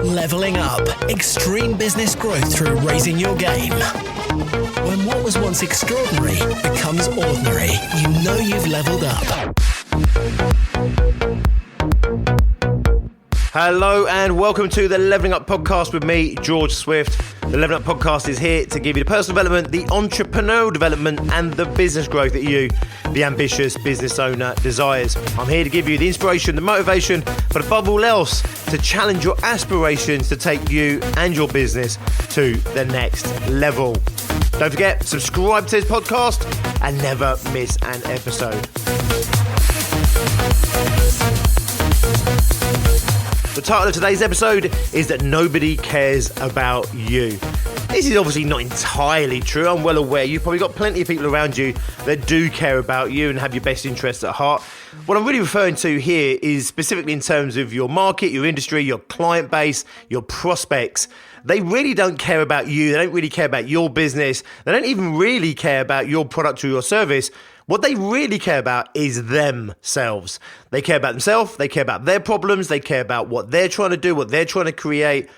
Leveling up extreme business growth through raising your game. When what was once extraordinary becomes ordinary, you know you've leveled up. Hello and welcome to the Leveling Up Podcast with me, George Swift. The Leveling Up Podcast is here to give you the personal development, the entrepreneurial development and the business growth that you, the ambitious business owner, desires. I'm here to give you the inspiration, the motivation, but above all else, to challenge your aspirations to take you and your business to the next level. Don't forget, subscribe to this podcast and never miss an episode. The title of today's episode is that nobody cares about you. This is obviously not entirely true. I'm well aware you've probably got plenty of people around you that do care about you and have your best interests at heart. What I'm really referring to here is specifically in terms of your market, your industry, your client base, your prospects. They really don't care about you. They don't really care about your business. They don't even really care about your product or your service. What they really care about is themselves. They care about themselves. They care about their problems. They care about what they're trying to do, what they're trying to create.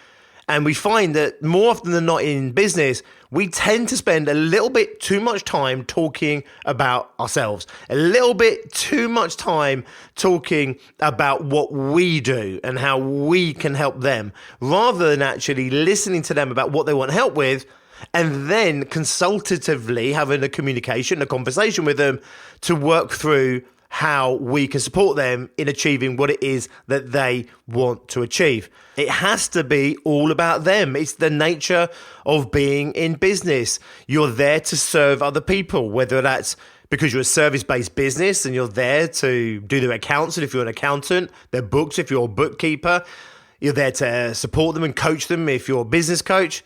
And we find that more often than not in business, we tend to spend a little bit too much time talking about ourselves, a little bit too much time talking about what we do and how we can help them, rather than actually listening to them about what they want help with, and then consultatively having a communication, a conversation with them to work through how we can support them in achieving what it is that they want to achieve. It has to be all about them. It's the nature of being in business. You're there to serve other people, whether that's because you're a service-based business and you're there to do their accounts, and if you're an accountant, their books, if you're a bookkeeper, you're there to support them and coach them if you're a business coach.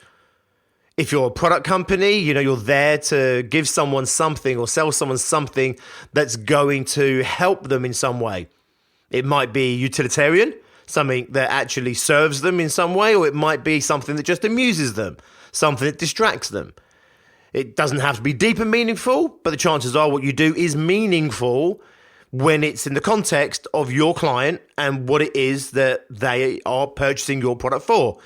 If you're a product company, you're there to give someone something or sell someone something that's going to help them in some way. It might be utilitarian, something that actually serves them in some way, or it might be something that just amuses them, something that distracts them. It doesn't have to be deep and meaningful, but the chances are what you do is meaningful when it's in the context of your client and what it is that they are purchasing your product for.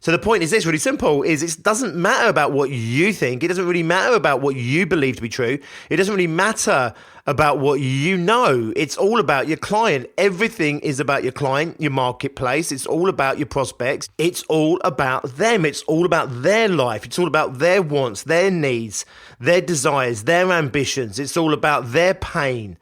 So the point is this, really simple, is it doesn't matter about what you think. It doesn't really matter about what you believe to be true. It doesn't really matter about what you know. It's all about your client. Everything is about your client, your marketplace. It's all about your prospects. It's all about them. It's all about their life. It's all about their wants, their needs, their desires, their ambitions. It's all about their pain.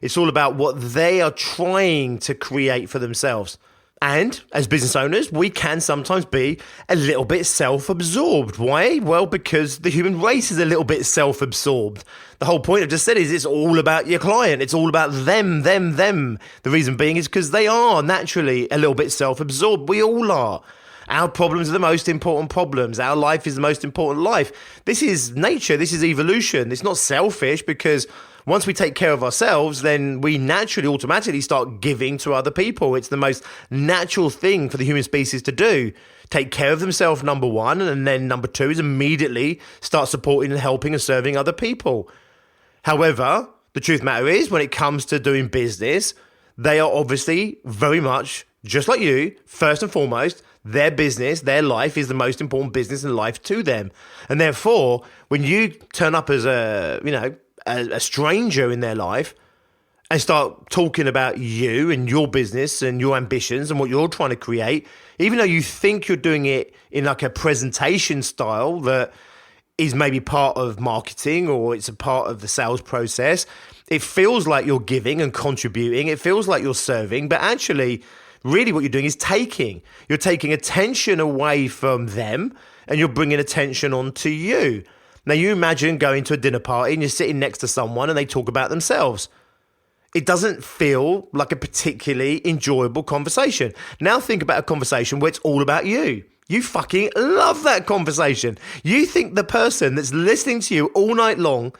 It's all about what they are trying to create for themselves. And as business owners, we can sometimes be a little bit self-absorbed. Why? Well, because the human race is a little bit self-absorbed. The whole point I've just said is it's all about your client. It's all about them. The reason being is because they are naturally a little bit self-absorbed. We all are. Our problems are the most important problems. Our life is the most important life. This is nature. This is evolution. It's not selfish, because once we take care of ourselves, then we naturally, automatically start giving to other people. It's the most natural thing for the human species to do. Take care of themselves, number one, and then number two is immediately start supporting and helping and serving other people. However, the truth of the matter is, when it comes to doing business, they are obviously very much, just like you, first and foremost, their business, their life is the most important business in life to them. And therefore, when you turn up as a stranger in their life and start talking about you and your business and your ambitions and what you're trying to create, even though you think you're doing it in like a presentation style that is maybe part of marketing or it's a part of the sales process, it feels like you're giving and contributing. It feels like you're serving, but actually, really what you're doing is taking. You're taking attention away from them and you're bringing attention onto you. Now, you imagine going to a dinner party and you're sitting next to someone and they talk about themselves. It doesn't feel like a particularly enjoyable conversation. Now think about a conversation where it's all about you. You fucking love that conversation. You think the person that's listening to you all night long,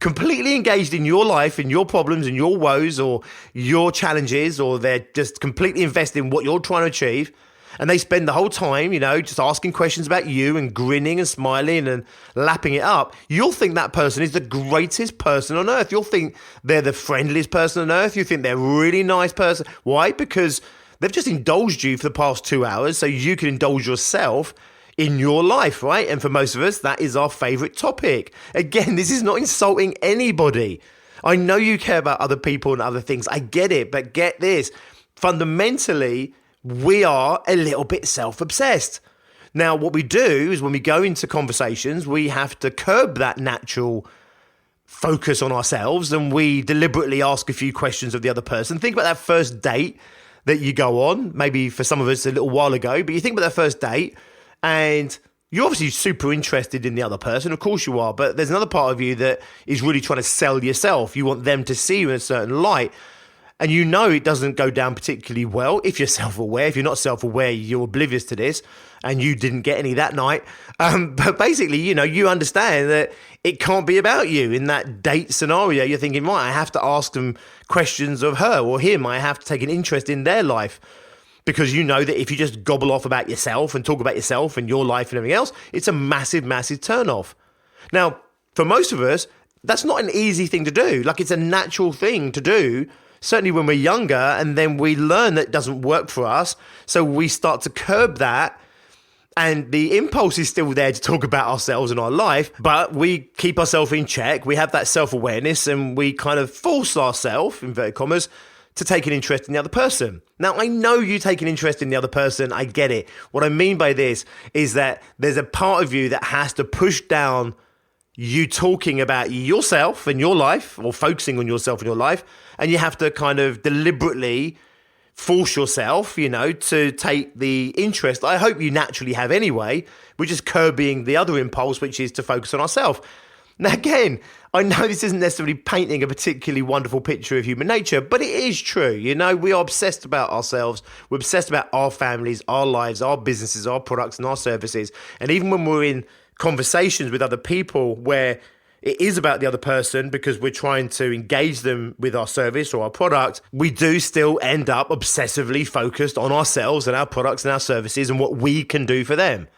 completely engaged in your life and your problems and your woes or your challenges, or they're just completely invested in what you're trying to achieve, and they spend the whole time, just asking questions about you and grinning and smiling and lapping it up, you'll think that person is the greatest person on earth. You'll think they're the friendliest person on earth. You think they're a really nice person. Why? Because they've just indulged you for the past 2 hours so you can indulge yourself in your life, right? And for most of us, that is our favorite topic. Again, this is not insulting anybody. I know you care about other people and other things. I get it, but get this. Fundamentally, we are a little bit self-obsessed. Now, what we do is when we go into conversations, we have to curb that natural focus on ourselves, and we deliberately ask a few questions of the other person. Think about that first date that you go on, maybe for some of us a little while ago, but you think about that first date and you're obviously super interested in the other person. Of course you are, but there's another part of you that is really trying to sell yourself. You want them to see you in a certain light. And you know it doesn't go down particularly well if you're self-aware. If you're not self-aware, you're oblivious to this and you didn't get any that night. But basically, you understand that it can't be about you in that date scenario. You're thinking, right, I have to ask them questions of her or him. I have to take an interest in their life. Because you know that if you just gobble off about yourself and talk about yourself and your life and everything else, it's a massive, massive turn-off. Now, for most of us, that's not an easy thing to do. Like, it's a natural thing to do, certainly when we're younger, and then we learn that it doesn't work for us. So we start to curb that, and the impulse is still there to talk about ourselves and our life, but we keep ourselves in check. We have that self-awareness, and we kind of force ourselves, inverted commas, to take an interest in the other person. Now, I know you take an interest in the other person. I get it. What I mean by this is that there's a part of you that has to push down you talking about yourself and your life, or focusing on yourself and your life, and you have to kind of deliberately force yourself, to take the interest I hope you naturally have anyway, which is curbing the other impulse, which is to focus on ourselves. Now, again, I know this isn't necessarily painting a particularly wonderful picture of human nature, but it is true. We are obsessed about ourselves. We're obsessed about our families, our lives, our businesses, our products, and our services. And even when we're in conversations with other people where it is about the other person because we're trying to engage them with our service or our product, we do still end up obsessively focused on ourselves and our products and our services and what we can do for them.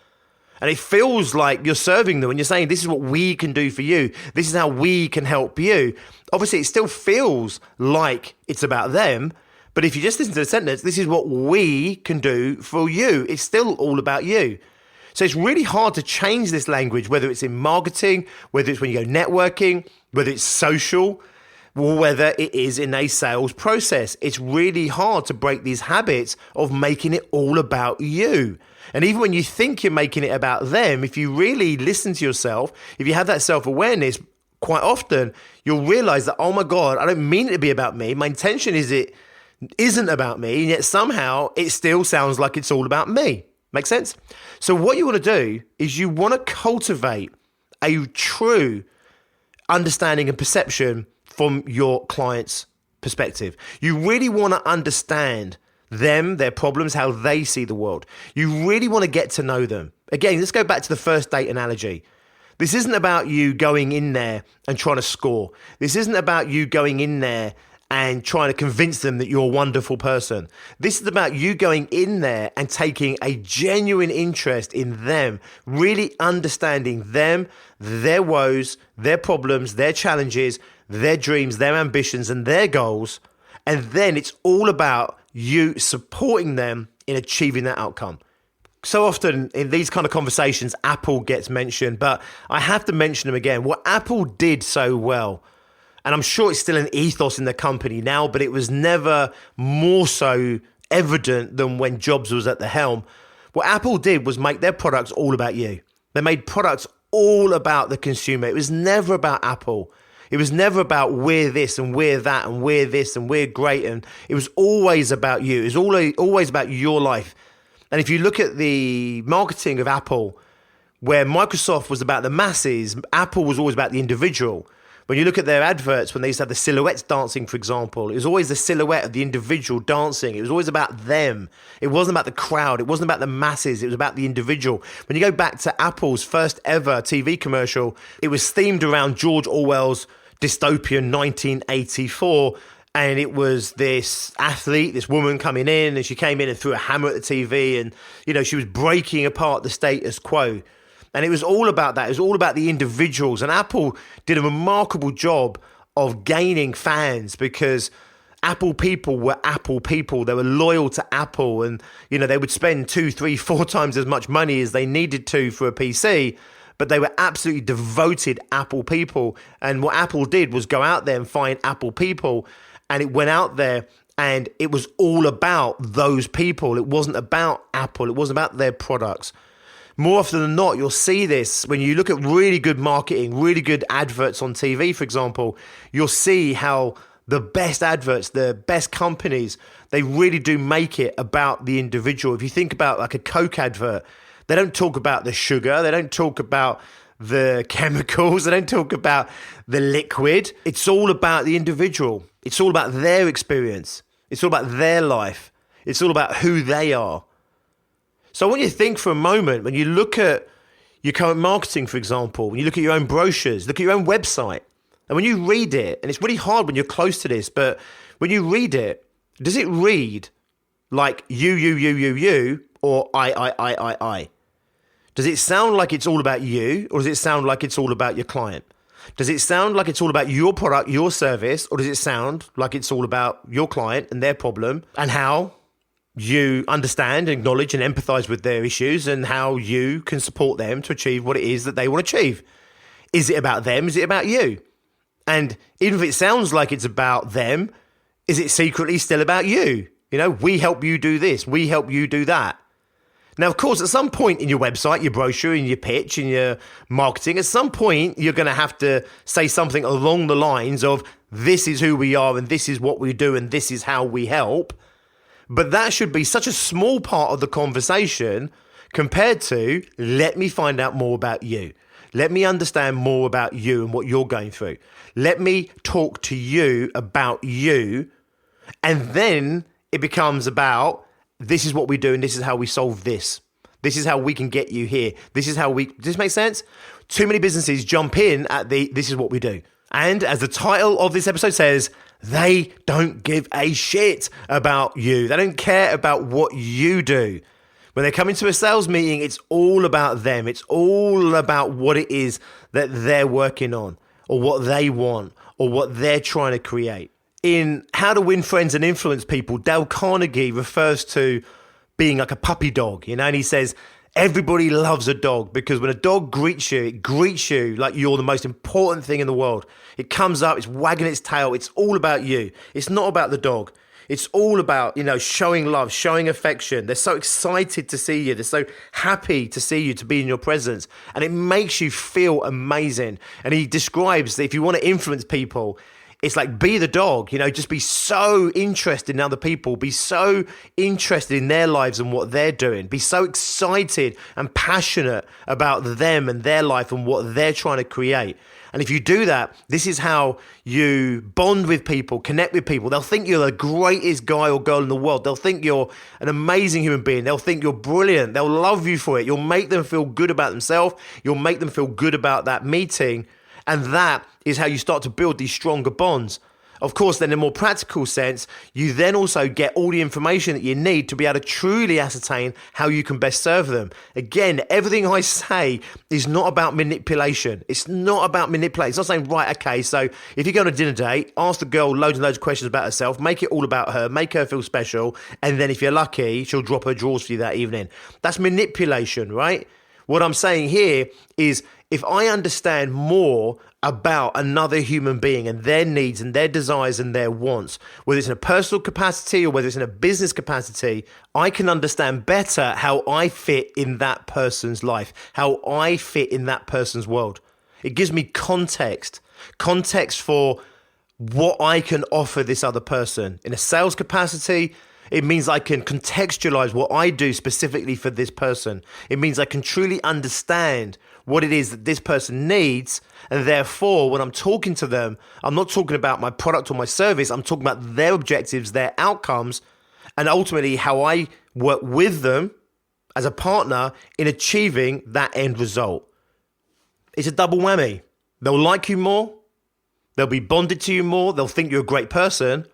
And it feels like you're serving them when you're saying, this is what we can do for you. This is how we can help you. Obviously, it still feels like it's about them. But if you just listen to the sentence, this is what we can do for you. It's still all about you. So it's really hard to change this language, whether it's in marketing, whether it's when you go networking, whether it's social, or whether it is in a sales process. It's really hard to break these habits of making it all about you. And even when you think you're making it about them, if you really listen to yourself, if you have that self-awareness, quite often you'll realize that, oh my God, I don't mean it to be about me. My intention is it isn't about me, and yet somehow it still sounds like it's all about me. Make sense? So what you want to do is you want to cultivate a true understanding and perception from your client's perspective. You really want to understand them, their problems, how they see the world. You really want to get to know them. Again, let's go back to the first date analogy. This isn't about you going in there and trying to score. This isn't about you going in there and trying to convince them that you're a wonderful person. This is about you going in there and taking a genuine interest in them, really understanding them, their woes, their problems, their challenges, their dreams, their ambitions, and their goals. And then it's all about you supporting them in achieving that outcome. So often in these kind of conversations, Apple gets mentioned, but I have to mention them again. What Apple did so well, and I'm sure it's still an ethos in the company now, but it was never more so evident than when Jobs was at the helm. What Apple did was make their products all about you. They made products all about the consumer. It was never about Apple. It was never about we're this and we're that and we're this and we're great. And it was always about you. It was always about your life. And if you look at the marketing of Apple, where Microsoft was about the masses, Apple was always about the individual. When you look at their adverts, when they used to have the silhouettes dancing, for example, it was always the silhouette of the individual dancing. It was always about them. It wasn't about the crowd. It wasn't about the masses. It was about the individual. When you go back to Apple's first ever TV commercial, it was themed around George Orwell's dystopian 1984. And it was this athlete, this woman coming in, and she came in and threw a hammer at the TV, and, she was breaking apart the status quo. And it was all about that. It was all about the individuals. And Apple did a remarkable job of gaining fans because Apple people were Apple people. They were loyal to Apple, and, they would spend 2, 3, 4 times as much money as they needed to for a PC. But they were absolutely devoted Apple people. And what Apple did was go out there and find Apple people. And it went out there and it was all about those people. It wasn't about Apple. It wasn't about their products. More often than not, you'll see this when you look at really good marketing, really good adverts on TV, for example. You'll see how the best adverts, the best companies, they really do make it about the individual. If you think about like a Coke advert, they don't talk about the sugar. They don't talk about the chemicals. They don't talk about the liquid. It's all about the individual. It's all about their experience. It's all about their life. It's all about who they are. So I want you to think for a moment, when you look at your current marketing, for example, when you look at your own brochures, look at your own website, and when you read it, and it's really hard when you're close to this, but when you read it, does it read like you, or I? Does it sound like it's all about you, or does it sound like it's all about your client? Does it sound like it's all about your product, your service, or does it sound like it's all about your client and their problem and how you understand, acknowledge, and empathize with their issues and how you can support them to achieve what it is that they want to achieve? Is it about them? Is it about you? And even if it sounds like it's about them, is it secretly still about you? We help you do this. We help you do that. Now, of course, at some point in your website, your brochure, in your pitch, in your marketing, at some point, you're going to have to say something along the lines of, this is who we are and this is what we do and this is how we help. But that should be such a small part of the conversation compared to, let me find out more about you. Let me understand more about you and what you're going through. Let me talk to you about you. And then it becomes about, this is what we do and this is how we solve this. This is how we can get you here. Does this make sense? Too many businesses jump in at this is what we do. And as the title of this episode says, they don't give a shit about you. They don't care about what you do. When they come into a sales meeting, it's all about them. It's all about what it is that they're working on or what they want or what they're trying to create. In How to Win Friends and Influence People, Dale Carnegie refers to being like a puppy dog, and he says, everybody loves a dog because when a dog greets you, it greets you like you're the most important thing in the world. It comes up, it's wagging its tail. It's all about you. It's not about the dog. It's all about, showing love, showing affection. They're so excited to see you. They're so happy to see you, to be in your presence. And it makes you feel amazing. And he describes that if you want to influence people, it's like, be the dog, just be so interested in other people, be so interested in their lives and what they're doing, be so excited and passionate about them and their life and what they're trying to create. And if you do that, this is how you bond with people, connect with people. They'll think you're the greatest guy or girl in the world. They'll think you're an amazing human being. They'll think you're brilliant. They'll love you for it. You'll make them feel good about themselves. You'll make them feel good about that meeting. And that is how you start to build these stronger bonds. Of course, then in a more practical sense, you then also get all the information that you need to be able to truly ascertain how you can best serve them. Again, everything I say is not about manipulation. It's not about manipulating. It's not saying, right, okay, so if you go on a dinner date, ask the girl loads and loads of questions about herself, make it all about her, make her feel special, and then if you're lucky, she'll drop her drawers for you that evening. That's manipulation, right? What I'm saying here is, if I understand more about another human being and their needs and their desires and their wants, whether it's in a personal capacity or whether it's in a business capacity, I can understand better how I fit in that person's life, how I fit in that person's world. It gives me context for what I can offer this other person. In a sales capacity, it means I can contextualize what I do specifically for this person. It means I can truly understand what it is that this person needs. And therefore, when I'm talking to them, I'm not talking about my product or my service. I'm talking about their objectives, their outcomes, and ultimately how I work with them as a partner in achieving that end result. It's a double whammy. They'll like you more. They'll be bonded to you more. They'll think you're a great person.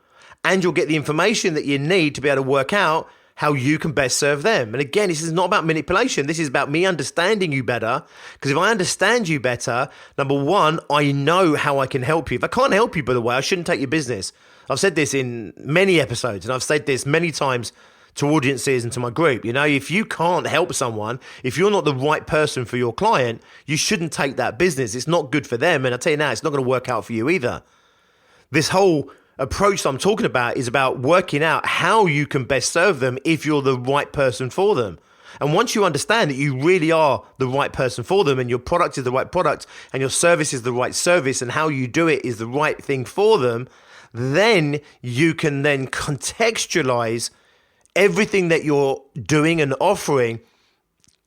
and you'll get the information that you need to be able to work out how you can best serve them. And again, this is not about manipulation. This is about me understanding you better. Because if I understand you better, number one, I know how I can help you. If I can't help you, by the way, I shouldn't take your business. I've said this in many episodes, and I've said this many times to audiences and to my group. You know, if you can't help someone, if you're not the right person for your client, you shouldn't take that business. It's not good for them. And I tell you now, it's not going to work out for you either. This whole approach that I'm talking about is about working out how you can best serve them if you're the right person for them. And once you understand that you really are the right person for them, and your product is the right product, and your service is the right service, and how you do it is the right thing for them, then you can then contextualize everything that you're doing and offering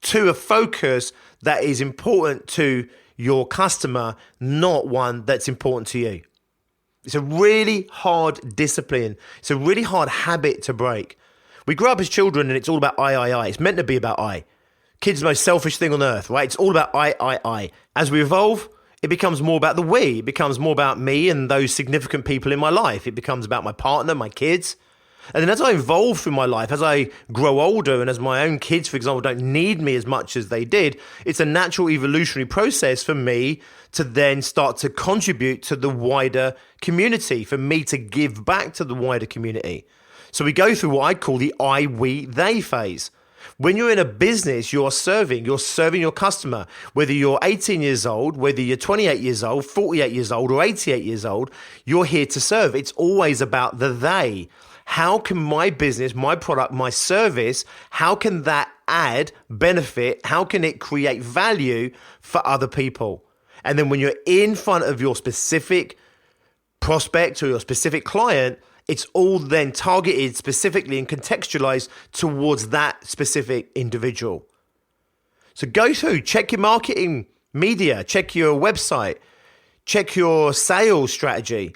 to a focus that is important to your customer, not one that's important to you. It's a really hard discipline. It's a really hard habit to break. We grow up as children and it's all about I. It's meant to be about I. Kids are the most selfish thing on earth, right? It's all about I. As we evolve, it becomes more about the we. It becomes more about me and those significant people in my life. It becomes about my partner, my kids. And then as I evolve through my life, as I grow older and as my own kids, for example, don't need me as much as they did, it's a natural evolutionary process for me to then start to contribute to the wider community, for me to give back to the wider community. So we go through what I call the I, we, they phase. When you're in a business, you're serving your customer. Whether you're 18 years old, whether you're 28 years old, 48 years old, or 88 years old, you're here to serve. It's always about the they. How can my business, my product, my service, how can that add benefit? How can it create value for other people? And then when you're in front of your specific prospect or your specific client, it's all then targeted specifically and contextualized towards that specific individual. So go through, check your marketing media, check your website, check your sales strategy.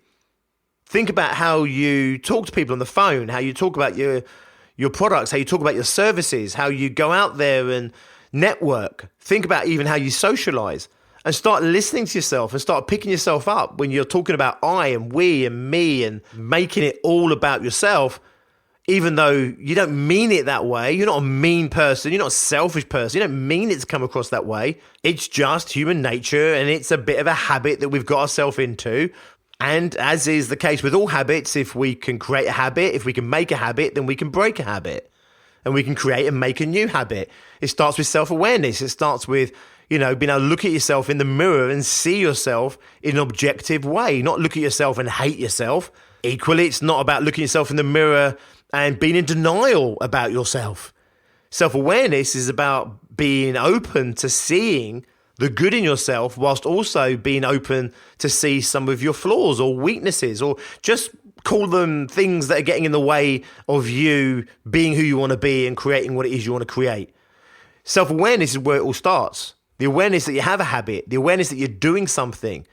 Think about how you talk to people on the phone, how you talk about your products, how you talk about your services, how you go out there and network. Think about even how you socialize, and start listening to yourself and start picking yourself up when you're talking about I and we and me and making it all about yourself, even though you don't mean it that way. You're not a mean person. You're not a selfish person. You don't mean it to come across that way. It's just human nature, and it's a bit of a habit that we've got ourselves into. And as is the case with all habits, if we can create a habit, if we can make a habit, then we can break a habit. And we can create and make a new habit. It starts with self-awareness. It starts with, being able to look at yourself in the mirror and see yourself in an objective way, not look at yourself and hate yourself. Equally, it's not about looking at yourself in the mirror and being in denial about yourself. Self-awareness is about being open to seeing the good in yourself, whilst also being open to see some of your flaws or weaknesses, or just call them things that are getting in the way of you being who you want to be and creating what it is you want to create. Self-awareness is where it all starts. The awareness that you have a habit, the awareness that you're doing something,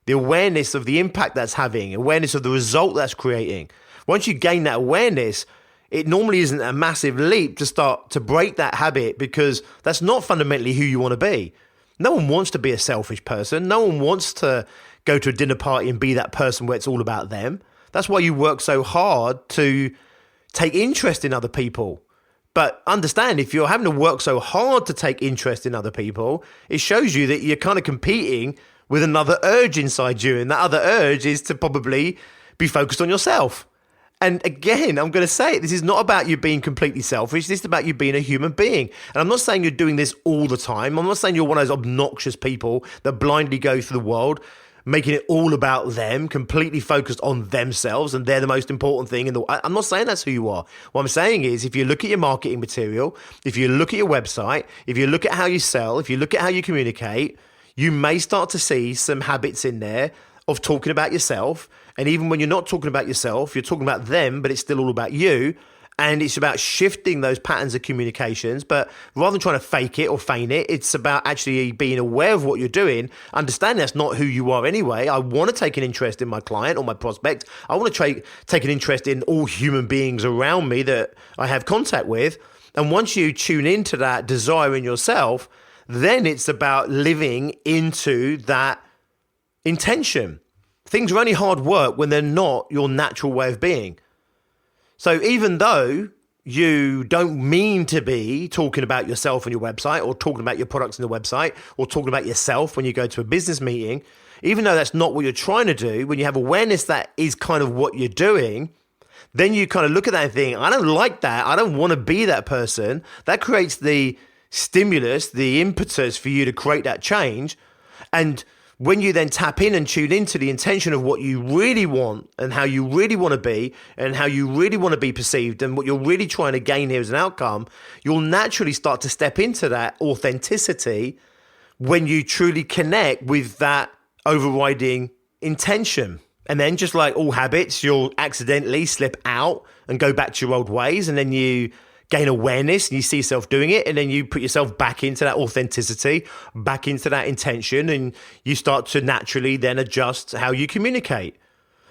the awareness of the impact that's having, awareness of the result that's creating. Once you gain that awareness, it normally isn't a massive leap to start to break that habit, because that's not fundamentally who you want to be. No one wants to be a selfish person. No one wants to go to a dinner party and be that person where it's all about them. That's why you work so hard to take interest in other people. But understand, if you're having to work so hard to take interest in other people, it shows you that you're kind of competing with another urge inside you. And that other urge is to probably be focused on yourself. And again, I'm going to say it, this is not about you being completely selfish. This is about you being a human being. And I'm not saying you're doing this all the time. I'm not saying you're one of those obnoxious people that blindly go through the world, making it all about them, completely focused on themselves, and they're the most important thing. I'm not saying that's who you are. What I'm saying is, if you look at your marketing material, if you look at your website, if you look at how you sell, if you look at how you communicate, you may start to see some habits in there of talking about yourself. And even when you're not talking about yourself, you're talking about them, but it's still all about you. And it's about shifting those patterns of communications. But rather than trying to fake it or feign it, it's about actually being aware of what you're doing. Understand that's not who you are anyway. I want to take an interest in my client or my prospect. I want to take an interest in all human beings around me that I have contact with. And once you tune into that desire in yourself, then it's about living into that intention. Things are only hard work when they're not your natural way of being. So even though you don't mean to be talking about yourself on your website or talking about your products on the website or talking about yourself when you go to a business meeting, even though that's not what you're trying to do, when you have awareness that is kind of what you're doing, then you kind of look at that and think, I don't like that. I don't want to be that person. That creates the stimulus, the impetus for you to create that change. And when you then tap in and tune into the intention of what you really want and how you really want to be and how you really want to be perceived and what you're really trying to gain here as an outcome, you'll naturally start to step into that authenticity when you truly connect with that overriding intention. And then just like all habits, you'll accidentally slip out and go back to your old ways, and then you gain awareness and you see yourself doing it, and then you put yourself back into that authenticity, back into that intention, and you start to naturally then adjust how you communicate.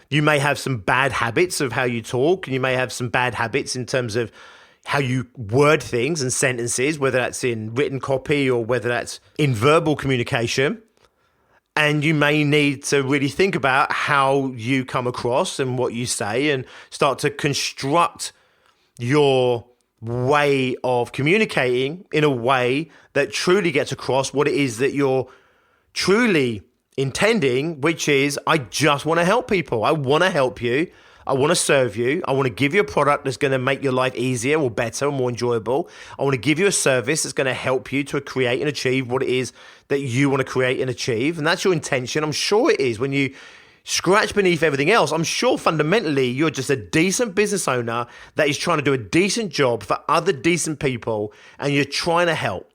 You may have some bad habits of how you talk, and you may have some bad habits in terms of how you word things and sentences, whether that's in written copy or whether that's in verbal communication. And you may need to really think about how you come across and what you say and start to construct your way of communicating in a way that truly gets across what it is that you're truly intending, which is, I just want to help people. I want to help you. I want to serve you. I want to give you a product that's going to make your life easier or better or more enjoyable. I want to give you a service that's going to help you to create and achieve what it is that you want to create and achieve. And that's your intention. I'm sure it is. When you scratch beneath everything else, I'm sure fundamentally you're just a decent business owner that is trying to do a decent job for other decent people, and you're trying to help.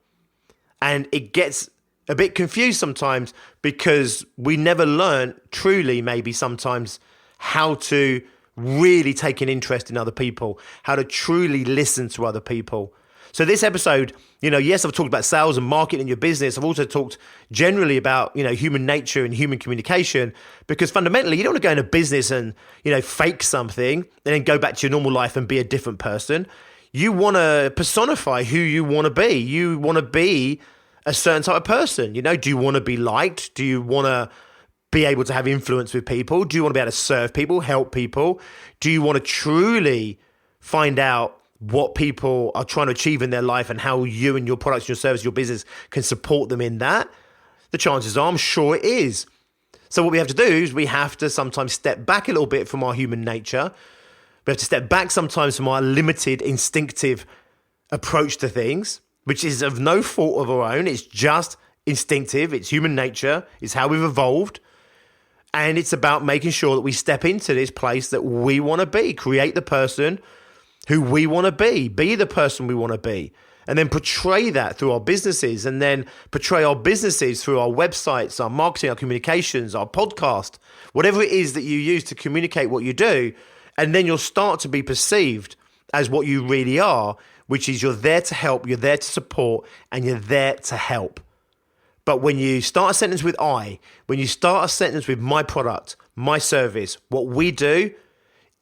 And it gets a bit confused sometimes because we never learn truly, maybe sometimes, how to really take an interest in other people, how to truly listen to other people. So this episode, yes, I've talked about sales and marketing in your business. I've also talked generally about, human nature and human communication, because fundamentally you don't want to go into business and, fake something and then go back to your normal life and be a different person. You want to personify who you want to be. You want to be a certain type of person. Do you want to be liked? Do you want to be able to have influence with people? Do you want to be able to serve people, help people? Do you want to truly find out what people are trying to achieve in their life and how you and your products, your service, your business can support them in that? The chances are, I'm sure it is. So what we have to do is we have to sometimes step back a little bit from our human nature. We have to step back sometimes from our limited, instinctive approach to things, which is of no fault of our own. It's just instinctive. It's human nature. It's how we've evolved. And it's about making sure that we step into this place that we want to be, create the person who we want to be the person we want to be, and then portray that through our businesses, and then portray our businesses through our websites, our marketing, our communications, our podcast, whatever it is that you use to communicate what you do. And then you'll start to be perceived as what you really are, which is you're there to help, you're there to support, and you're there to help. But when you start a sentence with I, when you start a sentence with my product, my service, what we do,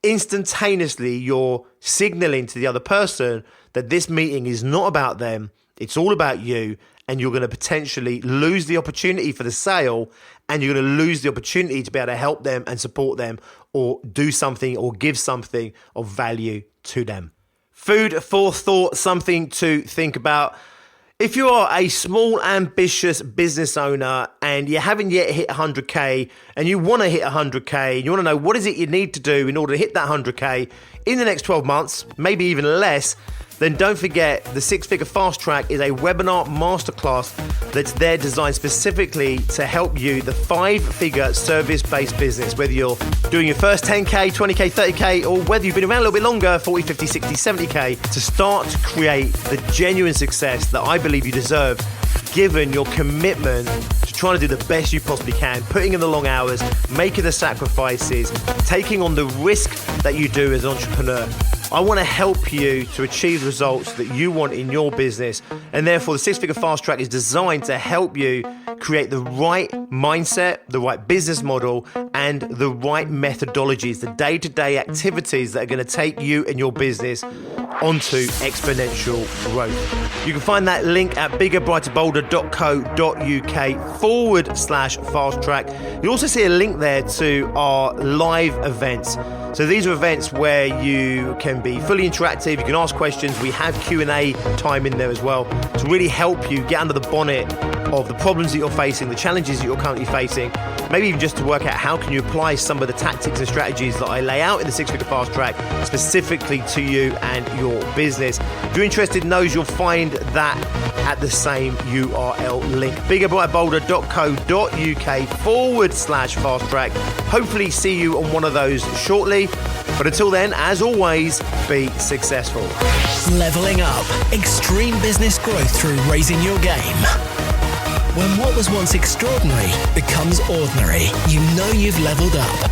instantaneously you're signaling to the other person that this meeting is not about them, it's all about you, and you're going to potentially lose the opportunity for the sale, and you're going to lose the opportunity to be able to help them and support them or do something or give something of value to them. Food for thought, something to think about. If you are a small, ambitious business owner and you haven't yet hit 100K and you want to hit 100K, and you want to know what is it you need to do in order to hit that 100K in the next 12 months, maybe even less, then don't forget the Six Figure Fast Track is a webinar masterclass that's there designed specifically to help you, the 5-figure service-based business, whether you're doing your first 10K, 20K, 30K, or whether you've been around a little bit longer, 40, 50, 60, 70K, to start to create the genuine success that I believe you deserve, given your commitment to trying to do the best you possibly can, putting in the long hours, making the sacrifices, taking on the risk that you do as an entrepreneur. I want to help you to achieve results that you want in your business, and therefore the Six Figure Fast Track is designed to help you create the right mindset, the right business model, and the right methodologies, the day-to-day activities that are going to take you and your business onto exponential growth. You can find that link at biggerbrighterbolder.co.uk/fast track. You'll also see a link there to our live events. So these are events where you can be fully interactive, you can ask questions, we have Q&A time in there as well to really help you get under the bonnet of the problems that you're facing, the challenges that you're currently facing, maybe even just to work out how can you apply some of the tactics and strategies that I lay out in the Six Figure Fast Track specifically to you and your business. If you're interested in those, you'll find that at the same URL link, biggerbrightbolder.co.uk/fast track. Hopefully see you on one of those shortly. But until then, as always, be successful. Leveling up extreme business growth through raising your game. When what was once extraordinary becomes ordinary, you know you've leveled up.